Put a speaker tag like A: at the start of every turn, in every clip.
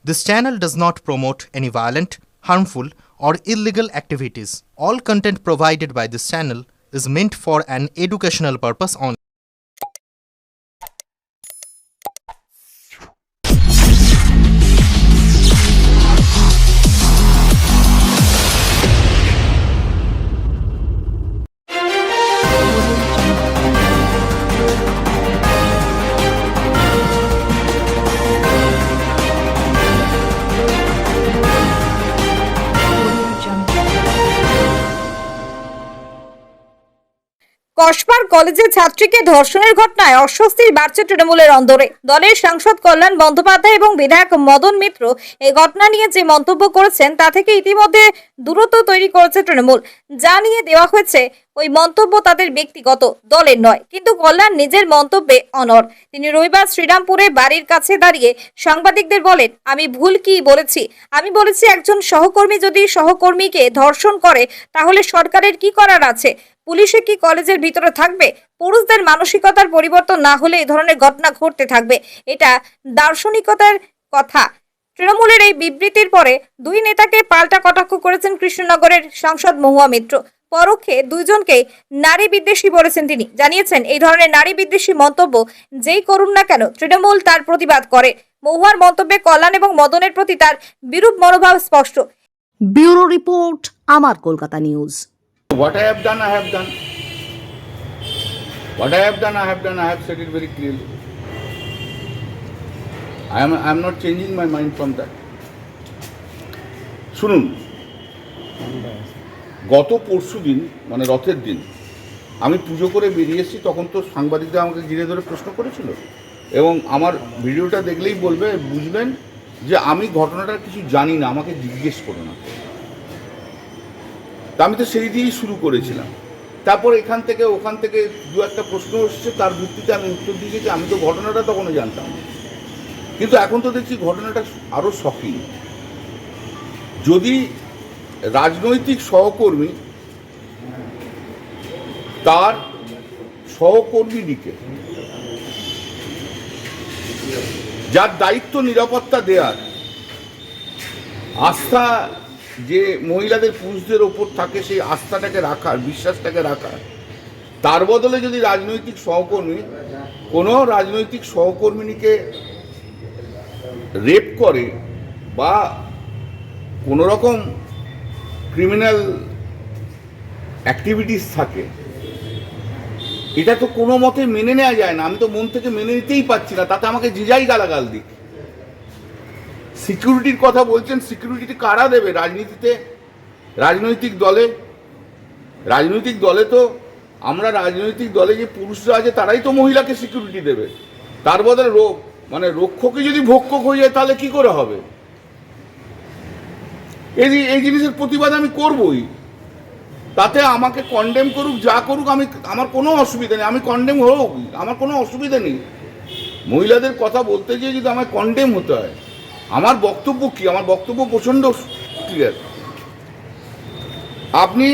A: This channel does not promote any violent, harmful, or illegal activities. All content provided by this channel is meant for an educational purpose only.
B: কসবার কলেজের ছাত্রীকে ধর্ষণের ঘটনায় অস্বস্তির বাড়ছে তৃণমূলের অন্দরে। দলের সাংসদ কল্যাণ বন্দ্যোপাধ্যায় এবং বিধায়ক মদন মিত্র এই ঘটনা নিয়ে যে মন্তব্য করেছেন তা থেকে ইতিমধ্যে দূরত্ব তৈরি করেছে তৃণমূল। যা নিয়ে দেওয়া হয়েছে ওই মন্তব্য তাদের ব্যক্তিগত, দলের নয়। কিন্তু কল্যাণ নিজের মন্তব্যে অনড়। তিনি রবিবার শ্রীরামপুরে বাড়ির কাছে দাঁড়িয়ে সাংবাদিকদের বলেন, আমি ভুল কি বলেছি? আমি বলেছি একজন সহকর্মী যদি সহকর্মীকে ধর্ষণ করে তাহলে সরকারের কি করার আছে? পুলিশে কি কলেজের ভিতরে থাকবে? পুরুষদের মানসিকতার পরিবর্তন না হলে এই ধরনের ঘটনা ঘটতে থাকবে। এটা দার্শনিকতার কথা। তৃণমূলের এই বিবৃতির পরে দুই নেতাকে পাল্টা কটাক্ষ করেছেন কৃষ্ণনগরের সাংসদ মহুয়া মিত্র। পরোক্ষে দুইজনকে নারী বিদ্বেষী বলেছেন তিনি। জানিয়েছেন এই ধরনের নারী বিদ্বেষী মন্তব্য যেই করুন না কেন তৃণমূল তার প্রতিবাদ করে। মহুয়ার মন্তব্যে কল্যাণ এবং মদনের প্রতি তার বিরূপ মনোভাব স্পষ্ট।
C: ব্যুরো রিপোর্ট, আমার Kolkata news.
D: What I have done, I have done. What I have done, I have done. I have said it very clearly. I am not changing my mind from that. শুনুন, গত পরশু দিন মানে রথের দিন আমি পুজো করে বেরিয়ে এসেছি, তখন তো সাংবাদিকরা আমাকে ঘিরে ধরে প্রশ্ন করেছিল এবং আমার ভিডিওটা দেখলেই বুঝবেন যে আমি ঘটনাটার কিছু জানি না, আমাকে জিজ্ঞেস করো না। তা আমি তো সেই দিয়েই শুরু করেছিলাম। তারপর এখান থেকে ওখান থেকে দু একটা প্রশ্ন এসেছে, তার ভিত্তিতে আমি উত্তর দিয়েছি। আমি তো ঘটনাটা তখনও জানতাম না, কিন্তু এখন তো দেখছি ঘটনাটা আরও শকিং। যদি রাজনৈতিক সহকর্মী তার সহকর্মীকে, যার দায়িত্ব নিরাপত্তা দেওয়ার, আস্থা যে মহিলাদের পুরুষদের ওপর থাকে, সেই আস্থাটাকে রাখার, বিশ্বাসটাকে রাখার, তার বদলে যদি রাজনৈতিক সহকর্মী কোনো রাজনৈতিক সহকর্মীকে রেপ করে বা কোনো রকম ক্রিমিনাল অ্যাক্টিভিটিস থাকে, এটা তো কোনো মতে মেনে নেওয়া যায় না। আমি তো মন থেকে মেনে নিতেই পারছি না, তাতে আমাকে জিজাই গালাগাল দিক। সিকিউরিটির কথা বলছেন, সিকিউরিটি কারা দেবে? রাজনৈতিক দলে তো আমরা রাজনৈতিক দলে যে পুরুষরা আছে তারাই তো মহিলাকে সিকিউরিটি দেবে। তার বদলে রক্ষকে যদি ভক্ষক হয়ে যায় তাহলে কি করে হবে? এই জিনিসের প্রতিবাদ আমি করবই। তাতে আমাকে কন্ডেম করুক, যা করুক, আমার কোনো অসুবিধা নেই। আমি কন্ডেম হোক, আমার কোনো অসুবিধা নেই। মহিলাদের কথা বলতে গিয়ে যদি আমায় কন্ডেম হতে হয়, আমার বক্তব্য কি? আমার বক্তব্য প্রচণ্ড ক্লিয়ার। আপনি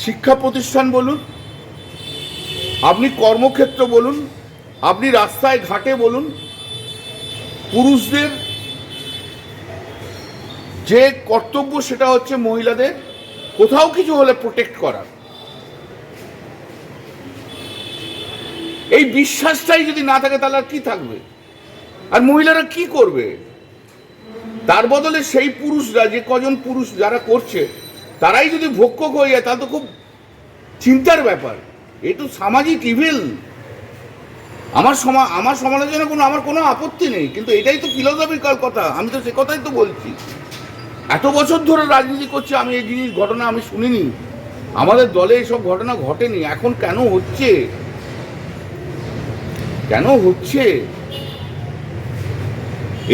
D: শিক্ষা প্রতিষ্ঠান বলুন, আপনি কর্মক্ষেত্র বলুন, আপনি রাস্তায় ঘাটে বলুন, পুরুষদের যে কর্তব্য সেটা হচ্ছে মহিলাদের কোথাও কিছু হলে প্রোটেক্ট করা। এই বিশ্বাসটাই যদি না থাকে তাহলে আর কি থাকবে? আর মহিলারা কি করবে? তার বদলে সেই পুরুষরা, যে কজন পুরুষ যারা করছে, তারাই যদি ভক্ষক হয়ে যায় তাহলে তো খুব চিন্তার ব্যাপার। এ তো সামাজিক ইভিল। আমার সমালোচনা আমার কোনো আপত্তি নেই, কিন্তু এটাই তো ফিলোসফিক্যাল কথা। আমি তো সে কথাই তো বলছি। এত বছর ধরে রাজনীতি করছি, আমি এই ঘটনা আমি শুনিনি। আমাদের দলে এসব ঘটনা ঘটেনি। এখন কেন হচ্ছে?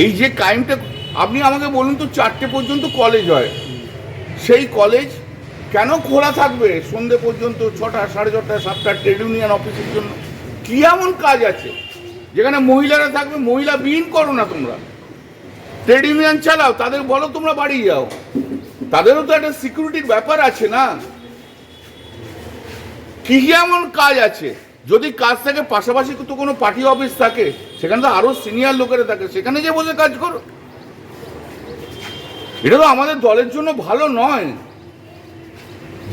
D: এই যে ক্রাইমটা, আপনি আমাকে বলুন তো, 4টে পর্যন্ত কলেজ হয়, সেই কলেজ কেন খোলা থাকবে সন্ধ্যে পর্যন্ত? 6টা, 6:30, 7টা ট্রেড ইউনিয়ন অফিসের জন্য কি এমন কাজ আছে যেখানে মহিলারা থাকবে? মহিলা বিহীন করো না তোমরা, ট্রেড ইউনিয়ন চালাও, তাদের বলো তোমরা বাড়ি যাও। তাদেরও তো একটা সিকিউরিটির ব্যাপার আছে না? কি এমন কাজ আছে? যদি কাজ থাকে, পাশাপাশি তো কোনো পার্টি অফিস থাকে, সেখানে তো আরো সিনিয়র লোকেরা থাকে, সেখানে যে বসে কাজ করো। এটা তো আমাদের দলের জন্য ভালো নয়।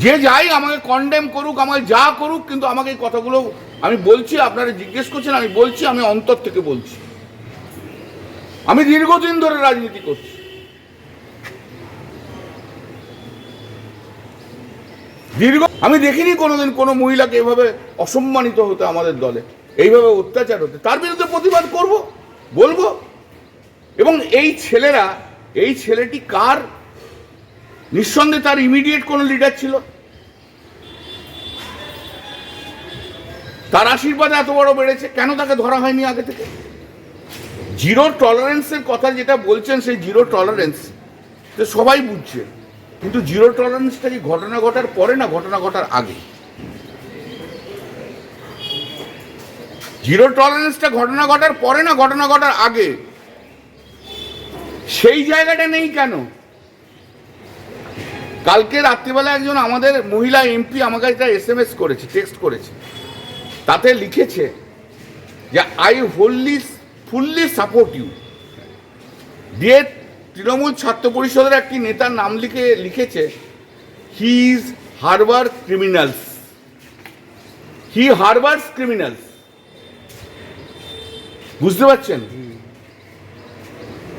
D: যে যাই আমাকে কন্ডেম করুক, আমাকে যা করুক, কিন্তু আমাকে এই কথাগুলো আমি বলছি, আপনারা জিজ্ঞেস করছেন, আমি বলছি, আমি অন্তর থেকে বলছি। আমি দীর্ঘদিন ধরে রাজনীতি করছি। আমি দেখিনি কোনোদিন কোনো মহিলাকে এভাবে অসম্মানিত হতে আমাদের দলে, এইভাবে অত্যাচার হতে। তার বিরুদ্ধে প্রতিবাদ করব, বলবো। এবং এই ছেলেটি কার? নিঃসন্দেহে তার ইমিডিয়েট কোনো লিডার ছিল, তার আশীর্বাদে এত বড় বেড়েছে। কেন তাকে ধরা হয়নি আগে থেকে? জিরো টলারেন্সের কথা যেটা বলছেন, সেই জিরো টলারেন্স সবাই বুঝছে, কিন্তু জিরো টলারেন্সটা কি ঘটনা ঘটার পরে না ঘটনা ঘটার আগে? জিরো টলারেন্সটা ঘটনা ঘটার পরে না ঘটনা ঘটার আগে? সেই জায়গাটা নেই কেন? কালকে রাত্রিবেলা একজন আমাদের মহিলা এমপি আমাকে একটা SMS করেছে, টেক্সট করেছে। তাতে লিখেছে যে আই ফুললি সাপোর্ট ইউ। দিয়ে তৃণমূল ছাত্র পরিষদের একটি নেতার নাম লিখেছে হি হারবার্স ক্রিমিনালস। বুঝতে পারছেন?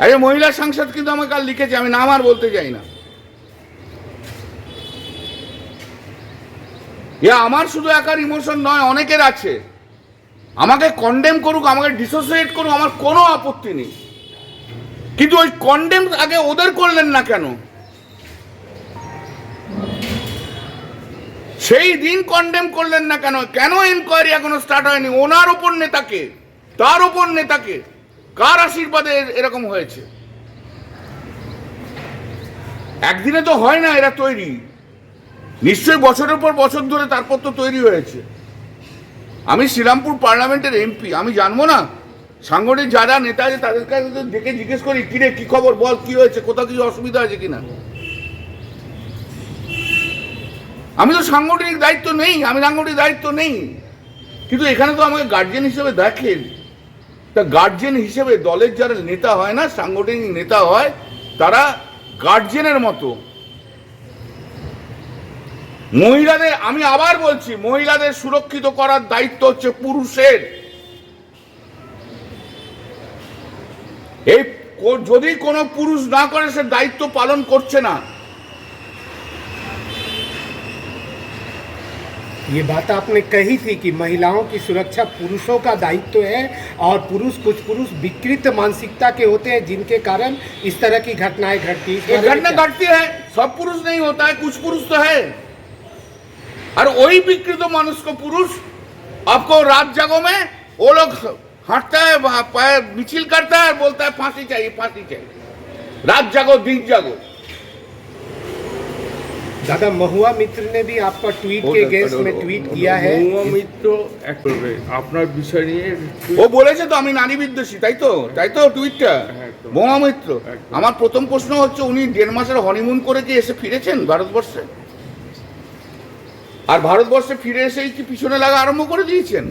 D: আরে মহিলা সাংসদ কিন্তু আমাকে কাল লিখেছে, আমি নাম আর বলতে চাই না। আমার শুধু একার ইমোশন নয়, অনেকের আছে। আমাকে কন্ডেম করুক, আমাকে ডিসোসিয়েট করুক, আমার কোনো আপত্তি নেই, কিন্তু ওই কন্ডেম আগে ওদের করলেন না কেন? সেই দিন কন্ডেম করলেন না কেন? কেন এনকোয়ারি এখনো স্টার্ট হয়নি? ওনার ওপর নেতাকে, তার ওপর নেতাকে, কার আশীর্বাদে এরকম হয়েছে? একদিনে তো হয় না এরা তৈরি, নিশ্চয়ই বছরের পর বছর ধরে তারপর তো তৈরি হয়েছে। আমি শ্রীরামপুর পার্লামেন্টের এমপি, আমি জানবো না? সাংগঠনিক যারা নেতা আছে তাদের কাছে দেখে জিজ্ঞেস করি, কিরে কি খবর, বল কি হয়েছে, কোথাও কিছু অসুবিধা আছে কিনা। আমি তো সাংগঠনিক দায়িত্ব নেই, কিন্তু এখানে তো আমাকে গার্জিয়ান হিসেবে দেখেন। তা গার্জিয়ান হিসেবে দলের যারা নেতা হয় না, সাংগঠনিক নেতা হয়, তারা গার্জিয়ানের মতো মহিলাদের, আমি আবার বলছি, মহিলাদের সুরক্ষিত করার দায়িত্ব হচ্ছে পুরুষের। এই যদি কোনো পুরুষ না করে, সে দায়িত্ব পালন করছে না।
E: ये बात आपने कही थी कि महिलाओं की सुरक्षा पुरुषों का दायित्व है, और कुछ पुरुष विकृत मानसिकता के होते हैं, जिनके कारण इस तरह की घटनाएं घटती हैं।
D: ये घटना घटती है, सब पुरुष नहीं होता है, कुछ पुरुष तो है। और वही विकृत मानुष को पुरुष आपको रात जागो में वो लोग हटता है, मिছিল करता है, बोलता है फांसी चाहिए। रात जागो दिन जागो।
E: दादा, महुआ मित्र ने भी आपका ट्वीट के अगेंस्ट में ट्वीट किया है।
F: মহুয়া মিত্র আপনার বিষয় নিয়ে
D: ও বলেছে তো আমি নারী বিদ্বেষী, তাই তো টুইটটা। মহুয়া মিত্র, আমার প্রথম প্রশ্ন হচ্ছে, উনি 1.5 মাসের হনিমুন করে কি এসে ফিরেছেন ভারতবর্ষে? আর ভারতবর্ষে ফিরে এসেই কি পিছনে লাগা আরম্ভ করে দিয়েছেন?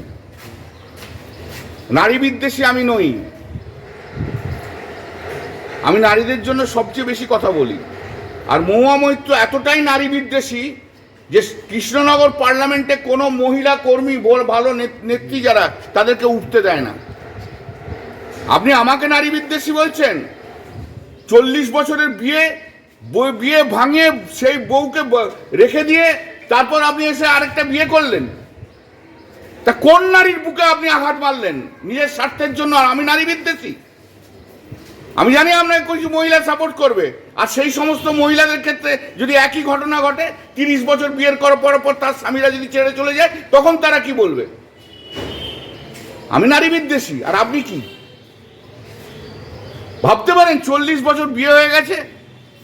D: নারী বিদ্বেষী আমি নই, আমি নারীদের জন্য সবচেয়ে বেশি কথা বলি। আর মহুয়া মৈত্র এতটাই নারী বিদ্বেষী যে কৃষ্ণনগর পার্লামেন্টে কোনো মহিলা কর্মী, ভালো নেত্রী যারা, তাদেরকে উঠতে দেয় না। আপনি আমাকে নারী বিদ্বেষী বলছেন? 40 বছরের বিয়ে ভাঙিয়ে সেই বউকে রেখে দিয়ে তারপর আপনি এসে আরেকটা বিয়ে করলেন। তা কোন নারীর বুকে আপনি আঘাত মারলেন নিজের স্বার্থের জন্য? আর আমি নারী বিদ্বেষী? আমি জানি আপনাকে কিছু মহিলা সাপোর্ট করবে, আর সেই সমস্ত মহিলাদের ক্ষেত্রে যদি একই ঘটনা ঘটে, 30 বছর বিয়ের করার পর তার স্বামীরা যদি ছেড়ে চলে যায়, তখন তারা কি বলবে? আমি নারী বিদ্বেষী আর আপনি কি ভাবতে পারেন? 40 বছর বিয়ে হয়ে গেছে,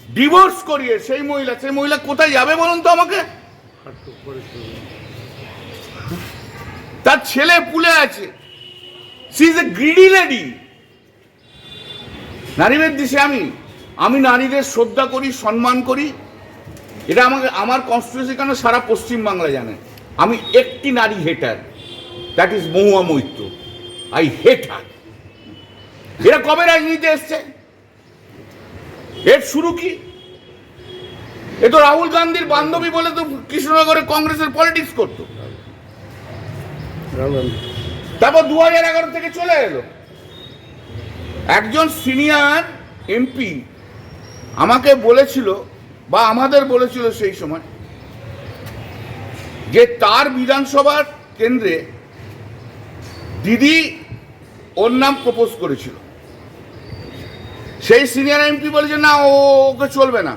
D: ডিভোর্স করিয়ে সেই মহিলা কোথায় যাবে বলুন তো আমাকে? তার ছেলে পুলে আছে, she is a greedy lady. নারী বিদ্বেষী আমি নারীদের শ্রদ্ধা করি, সম্মান করি। এটা আমার কনস্টিটিউশন কেন সারা পশ্চিম বাংলা জানে। আমি একটি নারী hater, that is Mahua Moitra. I hate her. এরা কবে রাজনীতিতে এসছে? এর শুরু কি? এ তো রাহুল গান্ধীর বান্ধবী বলে তো কৃষ্ণনগরে কংগ্রেসের পলিটিক্স করতো। তারপর 2011 থেকে চলে এলো। একজন সিনিয়র এমপি আমাকে বলেছিল বা আমাদের বলেছিল সেই সময় যে তার বিধানসভার কেন্দ্রে দিদি ওর নাম প্রপোজ করেছিল। সেই সিনিয়র এমপি বলেছে না, ওকে চলবে না।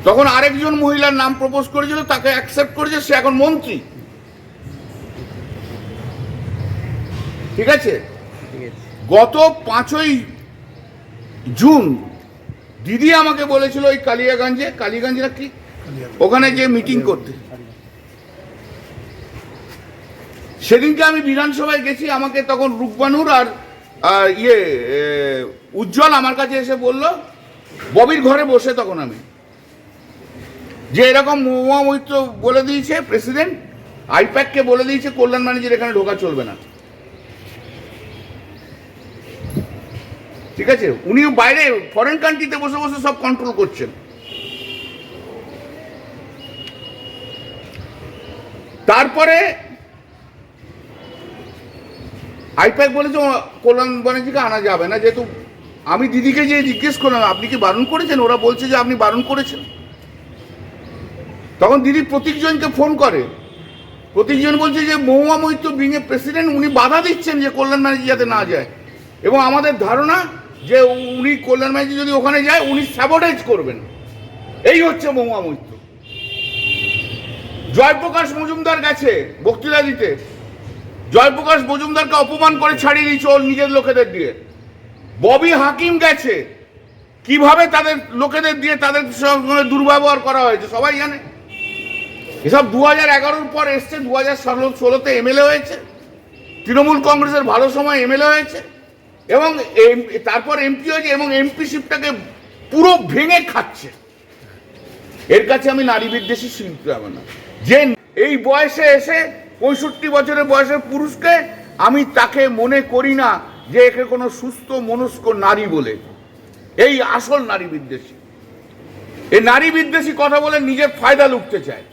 D: তখন আরেকজন মহিলার নাম প্রপোজ করেছিল, তাকে অ্যাকসেপ্ট করেছে, সে এখন মন্ত্রী। ঠিক আছে, গত 5ই জুন দিদি আমাকে বলেছিল ওই কালিয়াগঞ্জ না কি, ওখানে যে মিটিং করতে। সেদিনকে আমি বিধানসভায় গেছি, আমাকে তখন রূপবানুর আর উজ্জ্বল আমার কাছে এসে বলল, ববির ঘরে বসে তখন আমি, যে এরকম মহুয়া মৈত্র বলে দিয়েছে প্রেসিডেন্ট, আইপ্যাককে বলে দিয়েছে কল্যাণ ব্যানার্জির এখানে ঢোকা চলবে না। ঠিক আছে, উনি বাইরে ফরেন কান্ট্রিতে বসে বসে সব কন্ট্রোল করছেন। তারপরে আইপ্যাক বলেছে কল্যাণ ব্যানার্জিকে আনা যাবে না, যেহেতু আমি দিদিকে যে জিজ্ঞেস করলাম আপনি কি বারণ করেছেন, ওরা বলছে যে আপনি বারণ করেছেন। তখন দিদি প্রতীকজনকে ফোন করে, প্রতীকজন বলছে যে Mahua Moitra being a president, উনি বাধা দিচ্ছেন যে কল্যাণ ব্যানার্জি যাতে না যায়, এবং আমাদের ধারণা যে উনি কল্যাণ ব্যানার্জি যদি ওখানে যায় উনি স্যাবোটেজ করবেন। এই হচ্ছে মহুয়া মৈত্র। জয়প্রকাশ মজুমদার গেছে বক্তৃতা দিতে, জয়প্রকাশ মজুমদারকে অপমান করে ছাড়িয়ে দিয়েছে ওর নিজের লোকেদের দিয়ে। ববি হাকিম গেছে, কিভাবে তাদের লোকেদের দিয়ে তাদের সঙ্গে দুর্ব্যবহার করা হয়েছে সবাই জানে। এসব 2011 পর এসছে, 2016-তে এমএলএ হয়েছে, তৃণমূল কংগ্রেসের ভালো সময় এমএলএ হয়েছে, এবং তারপর এমপি হয়েছে, এবং এমপিশিপটাকে পুরো ভেঙে খাচ্ছে। এর কাছে আমি নারী বিদ্বেষী শিল্পী হবে না, যে এই বয়সে এসে 65 বছরের বয়সের পুরুষকে আমি তাকে মনে করি না যে একে কোনো সুস্থ মনস্ক নারী বলে। এই আসল নারী বিদ্বেষী। এই নারী বিদ্বেষী কথা বলে নিজের ফায়দা লুটতে চায়।